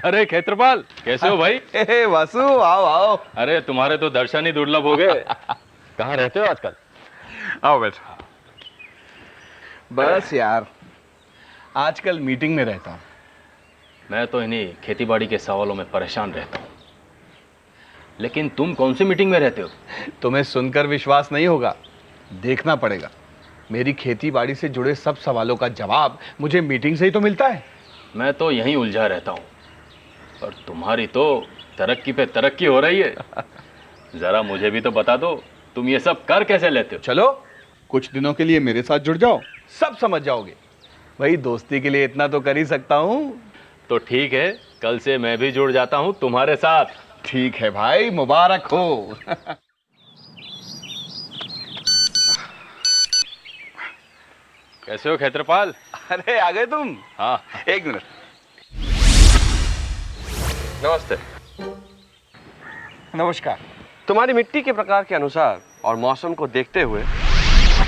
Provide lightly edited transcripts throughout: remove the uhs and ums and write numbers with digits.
अरे क्षेत्रपाल, कैसे हो भाई? वासु, आओ आओ। अरे तुम्हारे तो दर्शन ही दुर्लभ हो गए। कहाँ रहते हो आजकल? आओ बैठो। बस यार, आजकल मीटिंग में रहता हूँ। मैं तो इन्हीं खेतीबाड़ी के सवालों में परेशान रहता हूँ। लेकिन तुम कौन सी मीटिंग में रहते हो? तुम्हें सुनकर विश्वास नहीं होगा, देखना पड़ेगा। मेरी खेती बाड़ी से जुड़े सब सवालों का जवाब मुझे मीटिंग से ही तो मिलता है। मैं तो यहीं उलझा रहता हूँ, और तुम्हारी तो तरक्की पे तरक्की हो रही है। जरा मुझे भी तो बता दो, तुम ये सब कर कैसे लेते हो? चलो कुछ दिनों के लिए मेरे साथ जुड़ जाओ, सब समझ जाओगे। भाई दोस्ती के लिए इतना तो कर ही सकता हूँ। तो ठीक है, कल से मैं भी जुड़ जाता हूँ तुम्हारे साथ। ठीक है भाई, मुबारक हो। कैसे हो क्षेत्रपाल? अरे आ गए तुम? हाँ। एक मिनट। नमस्ते। नमस्कार। तुम्हारी मिट्टी के प्रकार के अनुसार और मौसम को देखते हुए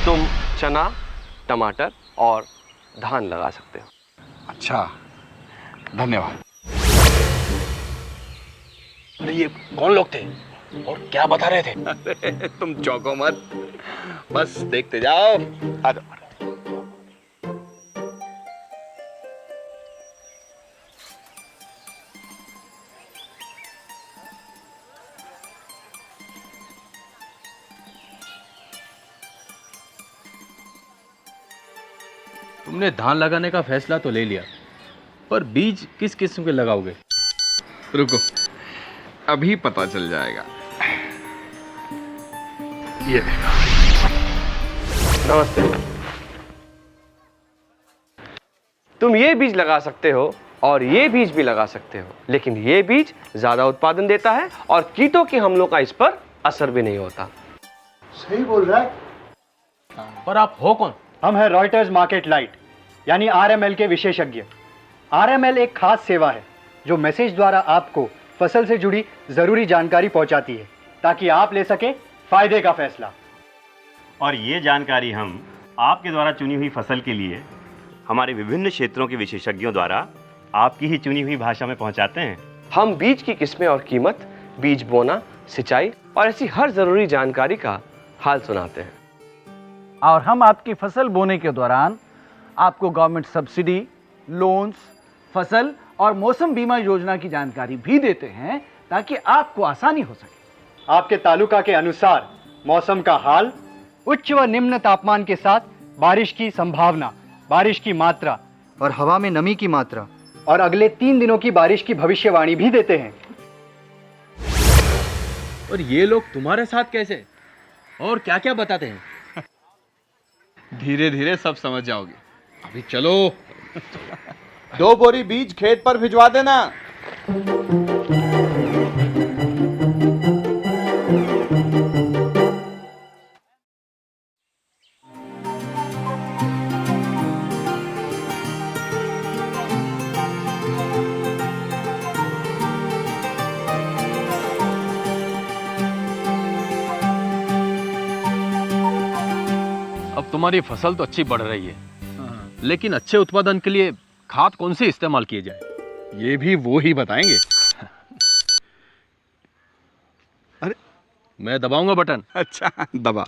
तुम चना, टमाटर और धान लगा सकते हो। अच्छा, धन्यवाद। अरे ये कौन लोग थे और क्या बता रहे थे? अरे तुम चौंको मत, बस देखते जाओ। आ जाओ। तुमने धान लगाने का फैसला तो ले लिया, पर बीज किस किस्म के लगाओगे? रुको, अभी पता चल जाएगा। ये देखो। नमस्ते। तुम ये बीज लगा सकते हो और ये बीज भी लगा सकते हो, लेकिन ये बीज ज्यादा उत्पादन देता है और कीटों के हमलों का इस पर असर भी नहीं होता। सही बोल रहा है। पर आप हो कौन? हम हैं रॉयटर्स मार्केट लाइट यानी आरएमएल के विशेषज्ञ। आरएमएल एक खास सेवा है जो मैसेज द्वारा आपको फसल से जुड़ी जरूरी जानकारी पहुंचाती है ताकि आप ले सके फायदे का फैसला। और ये जानकारी हम आपके द्वारा चुनी हुई फसल के लिए हमारे विभिन्न क्षेत्रों के विशेषज्ञों द्वारा आपकी ही चुनी हुई भाषा में पहुंचाते हैं। हम बीज की किस्में और कीमत, बीज बोना, सिंचाई और ऐसी हर जरूरी जानकारी का हाल सुनाते हैं। और हम आपकी फसल बोने के दौरान आपको गवर्नमेंट सब्सिडी, लोन्स, फसल और मौसम बीमा योजना की जानकारी भी देते हैं ताकि आपको आसानी हो सके। आपके तालुका के अनुसार मौसम का हाल, उच्च व निम्न तापमान के साथ बारिश की संभावना, बारिश की मात्रा और हवा में नमी की मात्रा और अगले 3 दिनों की बारिश की भविष्यवाणी भी देते हैं। और ये लोग तुम्हारे साथ कैसे और क्या क्या बताते हैं? धीरे धीरे सब समझ जाओगे। अभी चलो। 2 बोरी बीज खेत पर भिजवा देना। अब तुम्हारी फसल तो अच्छी बढ़ रही है, लेकिन अच्छे उत्पादन के लिए खाद कौन सी इस्तेमाल किए जाए? ये भी वो ही बताएंगे। अरे मैं दबाऊंगा बटन। अच्छा, दबा।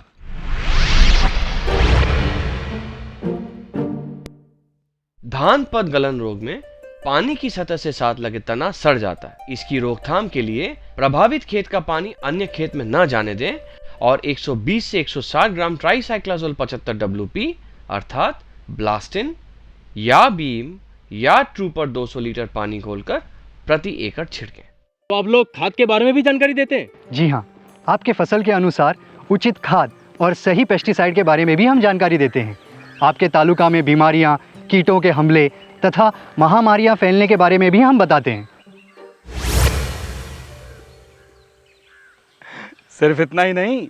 धान पद गलन रोग में पानी की सतह से साथ लगे तना सड़ जाता है। इसकी रोकथाम के लिए प्रभावित खेत का पानी अन्य खेत में न जाने दें और 120 से 160 ग्राम ट्राइसाइक्लाजोल 75 WP अर्थात ब्लास्टिन या बीम या ट्रूपर 200 लीटर पानी घोलकर प्रति एकड़ छिड़कें। तो आप लोग खाद के बारे में भी जानकारी देते हैं? जी हाँ, आपके फसल के अनुसार उचित खाद और सही पेस्टिसाइड के बारे में भी हम जानकारी देते हैं। आपके तालुका में बीमारियां, कीटों के हमले तथा महामारियां फैलने के बारे में भी हम बताते हैं। सिर्फ इतना ही नहीं,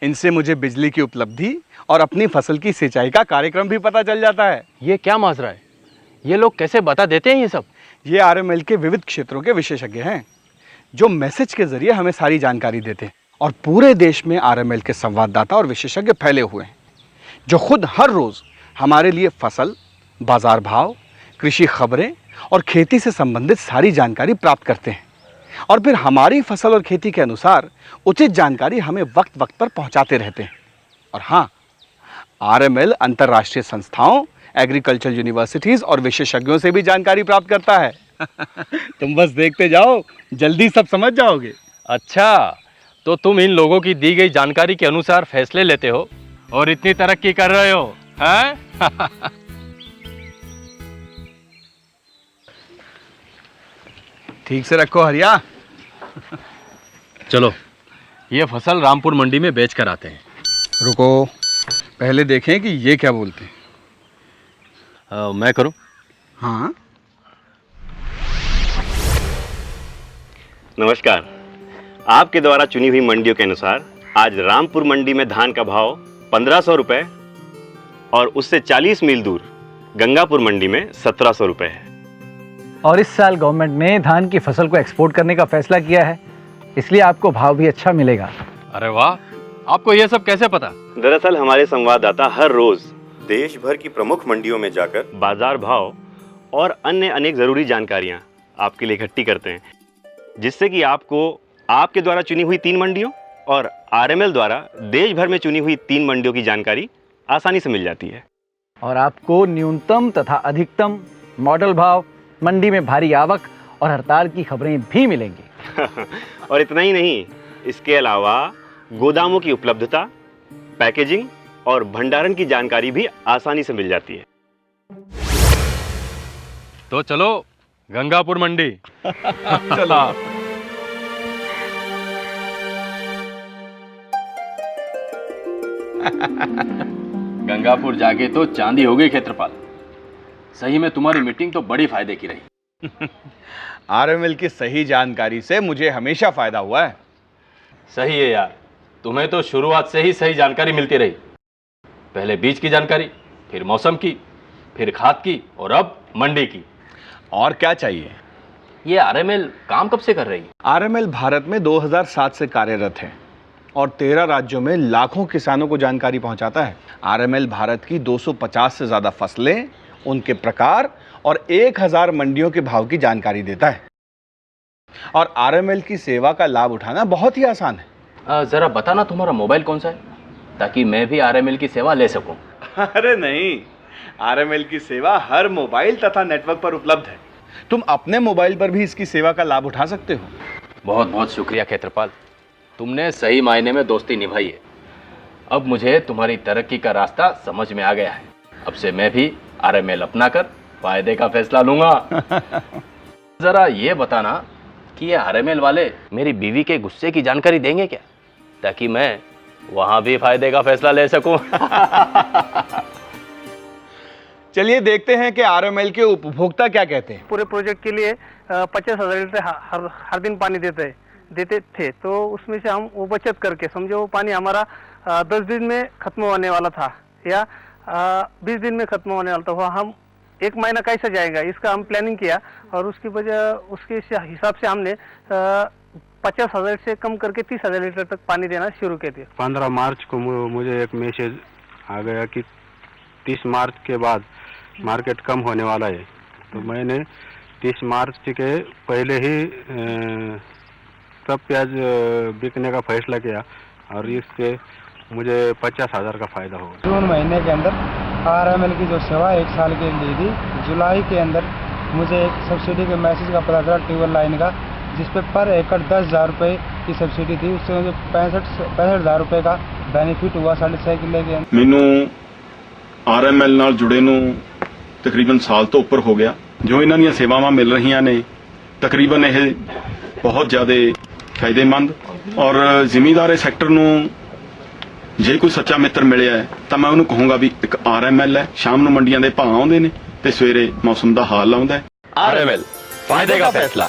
इनसे मुझे बिजली की उपलब्धि और अपनी फसल की सिंचाई का कार्यक्रम भी पता चल जाता है। ये क्या माजरा है? ये लोग कैसे बता देते हैं ये सब? ये आरएमएल के विविध क्षेत्रों के विशेषज्ञ हैं जो मैसेज के जरिए हमें सारी जानकारी देते हैं। और पूरे देश में आरएमएल के संवाददाता और विशेषज्ञ फैले हुए हैं जो खुद हर रोज हमारे लिए फसल, बाजार भाव, कृषि खबरें और खेती से संबंधित सारी जानकारी प्राप्त करते हैं और फिर हमारी फसल और खेती के अनुसार उचित जानकारी हमें वक्त वक्त पर पहुंचाते रहते हैं। और हाँ, आरएमएल अंतर्राष्ट्रीय संस्थाओं, एग्रीकल्चर यूनिवर्सिटीज और विशेषज्ञों से भी जानकारी प्राप्त करता है। तुम बस देखते जाओ, जल्दी सब समझ जाओगे। अच्छा, तो तुम इन लोगों की दी गई जानकारी के अनुसार फैसले लेते हो और इतनी तरक्की कर रहे हो, हैं? ठीक से रखो हरिया। चलो, ये फसल रामपुर मंडी में बेच कर आते हैं। रुको, पहले देखें कि ये क्या बोलते हैं। मैं करूं? हाँ। नमस्कार। आपके द्वारा चुनी हुई मंडियों के अनुसार आज रामपुर मंडी में धान का भाव 1500 रुपये और उससे 40 मील दूर गंगापुर मंडी में 1700 रुपये है। और इस साल गवर्नमेंट ने धान की फसल को एक्सपोर्ट करने का फैसला किया है, इसलिए आपको भाव भी अच्छा मिलेगा। अरे वाह, आपको ये सब कैसे पता? दरअसल हमारे संवाददाता हर रोज देश भर की प्रमुख मंडियों में जाकर बाजार भाव और अन्य अनेक जरूरी जानकारियां आपके लिए इकट्ठी करते हैं, जिससे कि आपको आपके द्वारा चुनी हुई 3 मंडियों और आरएमएल द्वारा देश भर में चुनी हुई 3 मंडियों की जानकारी आसानी से मिल जाती है। और आपको न्यूनतम तथा अधिकतम मॉडल भाव, मंडी में भारी आवक और हड़ताल की खबरें भी मिलेंगी। और इतना ही नहीं, इसके अलावा गोदामों की उपलब्धता, पैकेजिंग और भंडारण की जानकारी भी आसानी से मिल जाती है। तो चलो गंगापुर मंडी। चलो। गंगापुर जाके तो चांदी हो गई क्षेत्रपाल। सही में तुम्हारी मीटिंग तो बड़ी फायदे की रही। आरएमएल की सही जानकारी से मुझे हमेशा फायदा हुआ है। सही है यार, तुम्हें तो शुरुआत से ही सही जानकारी मिलती रही। पहले बीज की जानकारी, फिर मौसम की, फिर खाद की और अब मंडी की। और क्या चाहिए? ये आरएमएल काम कब से कर रही है? आरएमएल भारत में 2007 से कार्यरत है और 13 राज्यों में लाखों किसानों को जानकारी पहुंचाता है। आरएमएल भारत की 250 से ज्यादा फसलें, उनके प्रकार और 1000 मंडियों के भाव की जानकारी देता है। और आरएमएल की सेवा का लाभ उठाना बहुत ही आसान है। जरा बताना तुम्हारा मोबाइल कौन सा है, ताकि मैं भी आरएमएल की सेवा ले सकूं। अरे नहीं, आरएमएल की सेवा हर मोबाइल तथा नेटवर्क पर उपलब्ध है। तुम अपने मोबाइल पर भी इसकी सेवा का लाभ उठा सकते हो। बहुत बहुत शुक्रिया क्षेत्रपाल, तुमने सही मायने में दोस्ती निभाई है। अब मुझे तुम्हारी तरक्की का रास्ता समझ में आ गया है। अब से मैं भी आरएमएल अपनाकर फायदे का फैसला लूंगा। जरा ये बताना कि ये आरएमएल वाले मेरी बीवी के गुस्से की जानकारी देंगे क्या, ताकि मैं वहां भी फायदे का फैसला ले सकूं। चलिए देखते हैं कि आरएमएल के उपभोक्ता क्या कहते हैं। पूरे प्रोजेक्ट के लिए 50,000 लीटर हर दिन पानी देते थे, तो उसमें से हम वो बचत करके, समझो वो पानी हमारा 10 दिन में खत्म होने वाला था या 20 दिन में खत्म होने वाला था, वो हम 1 महीना कैसे जाएगा, इसका हम प्लानिंग किया और उसकी वजह उसके हिसाब से हमने 50,000 से कम करके 30,000 लीटर तक पानी देना शुरू किए थे। 15 मार्च को मुझे एक मैसेज आ गया कि 30 मार्च के बाद मार्केट कम होने वाला है, तो मैंने 30 मार्च के पहले ही सब प्याज बिकने का फैसला किया और इससे मुझे 50,000 का फायदा होगा। जून महीने के अंदर आरएमएल की जो सेवा 1 साल के लिए दी, जुलाई के अंदर मुझे एक सब्सिडी के मैसेज का पता चला ट्यूबवेल लाइन का, जिस पे पर एकड़ 10,000 रुपये की सब्सिडी थी। उससे मुझे 65,000 रुपये का बेनिफिट हुआ 6.5 किले के अंदर। मैनू आरएमएल नाल जुड़े नू तकरीबन साल तो ऊपर हो गया। जो इन्हां ਦੀਆਂ ਸੇਵਾਵਾਂ मिल रही ने तकरीबन ਇਹ बहुत ज़्यादा फायदेमंद और ਜ਼ਿਮੀਂਦਾਰ ਸੈਕਟਰ ਨੂੰ ਜੇ ਕੋਈ ਸੱਚਾ ਮਿੱਤਰ ਮਿਲਿਆ ਹੈ ਤਾਂ ਮੈਂ ਉਹਨੂੰ ਕਹੂੰਗਾ ਵੀ ਇੱਕ ਆਰਐਮਐਲ ਹੈ। ਸ਼ਾਮ ਨੂੰ ਮੰਡੀਆਂ ਦੇ ਭਾਅ ਆਉਂਦੇ ਨੇ ਤੇ ਸਵੇਰੇ ਮੌਸਮ ਦਾ ਹਾਲ ਆਉਂਦਾ ਹੈ। आरएमएल, फायदे का फैसला।